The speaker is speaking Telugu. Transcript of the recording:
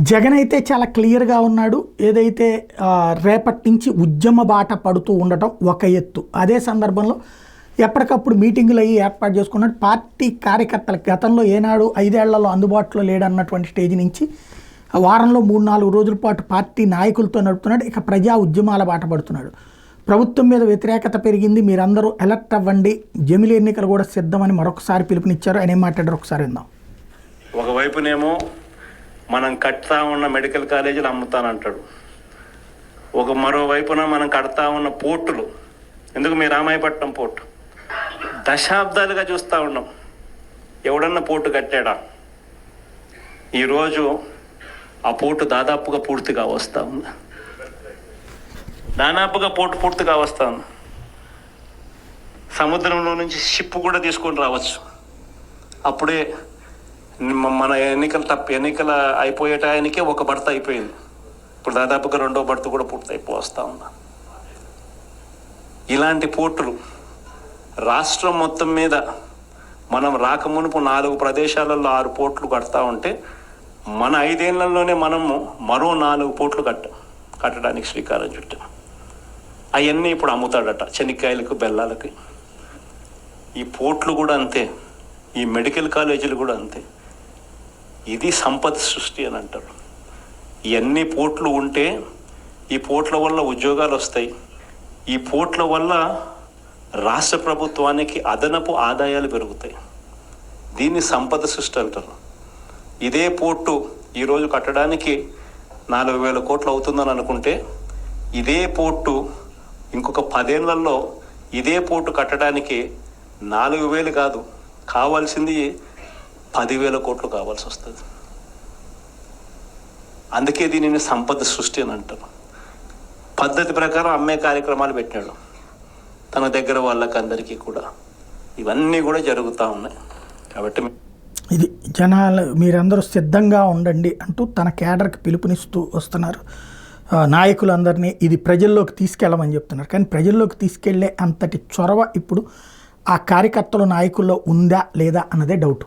జగన్ అయితే చాలా క్లియర్గా ఉన్నాడు. ఏదైతే రేపటి నుంచి ఉద్యమ బాట పడుతూ ఉండటం ఒక ఎత్తు. అదే సందర్భంలో ఎప్పటికప్పుడు మీటింగులు అయ్యి ఏర్పాటు చేసుకున్నాడు. పార్టీ కార్యకర్తలకు గతంలో ఏనాడు 5 ఏళ్లలో అందుబాటులో లేడన్నటువంటి స్టేజ్ నుంచి వారంలో 3-4 రోజుల పాటు పార్టీ నాయకులతో నడుపుతున్నాడు. ఇక ప్రజా ఉద్యమాల బాట పడుతున్నాడు. ప్రభుత్వం మీద వ్యతిరేకత పెరిగింది, మీరందరూ ఎలర్ట్ అవ్వండి, జమిలి ఎన్నికలు కూడా సిద్ధమని మరొకసారి పిలుపునిచ్చారు. ఆయన ఏం మాట్లాడారు ఒకసారి విందాం. ఒకవైపునేమో మనం కడతా ఉన్న మెడికల్ కాలేజీలు అమ్ముతానంటాడు, మరోవైపున మనం కడతా ఉన్న పోర్టులు, ఎందుకు మీ రామాయపట్నం పోర్టు దశాబ్దాలుగా చూస్తూ ఉన్నాం. ఎవడన్నా పోర్టు కట్టాడా? ఈరోజు ఆ పోర్టు దాదాపుగా పూర్తిగా వస్తూ ఉంది. పోర్టు పూర్తిగా వస్తూ ఉంది. సముద్రంలో నుంచి షిప్ కూడా తీసుకొని రావచ్చు. అప్పుడే మన ఎన్నికల అయిపోయే టయానికే ఒక బర్త అయిపోయింది. ఇప్పుడు దాదాపుగా 2వ బర్త కూడా పూర్తి అయిపోవస్తూ ఉంది. ఇలాంటి పోర్టులు రాష్ట్రం మొత్తం మీద మనం రాకమునుపు 4 ప్రదేశాలలో 6 పోర్టులు కడతా ఉంటే మన 5 ఏళ్లలోనే మనము మరో 4 పోర్టులు కట్టడానికి శ్రీకారం చుట్టాం. అవన్నీ ఇప్పుడు అమ్ముతాడట, చెనిక్కాయలకు బెల్లాలకి. ఈ పోర్టులు కూడా అంతే, ఈ మెడికల్ కాలేజీలు కూడా అంతే. ఇది సంపద సృష్టి అని అంటారు. ఇవన్నీ పోర్టులు ఉంటే ఈ పోర్టుల వల్ల ఉద్యోగాలు వస్తాయి. ఈ పోర్టుల వల్ల రాష్ట్ర ప్రభుత్వానికి అదనపు ఆదాయాలు పెరుగుతాయి. దీన్ని సంపద సృష్టి అంటారు. ఇదే పోర్టు ఈరోజు కట్టడానికి 4,000 కోట్లు అవుతుందని అనుకుంటే, ఇదే పోర్టు ఇంకొక 10 ఏళ్లలో ఇదే పోర్టు కట్టడానికి 4,000 కాదు, కావాల్సింది 10,000 కోట్లు కావాల్సి వస్తుంది. అందుకే దీనిని సంపద సృష్టి అని అంటారు. పద్ధతి ప్రకారం అమ్మే కార్యక్రమాలు పెట్టినాడు తన దగ్గర వాళ్ళకందరికీ కూడా. ఇవన్నీ కూడా జరుగుతూ ఉన్నాయి. కాబట్టి ఇది జనాలు మీరందరూ సిద్ధంగా ఉండండి అంటూ తన కేడర్కి పిలుపునిస్తూ వస్తున్నారు. నాయకులందరినీ ఇది ప్రజల్లోకి తీసుకెళ్ళమని చెప్తున్నారు. కానీ ప్రజల్లోకి తీసుకెళ్లే అంతటి చొరవ ఇప్పుడు ఆ కార్యకర్తల నాయకుల్లో ఉందా లేదా అన్నదే డౌట్.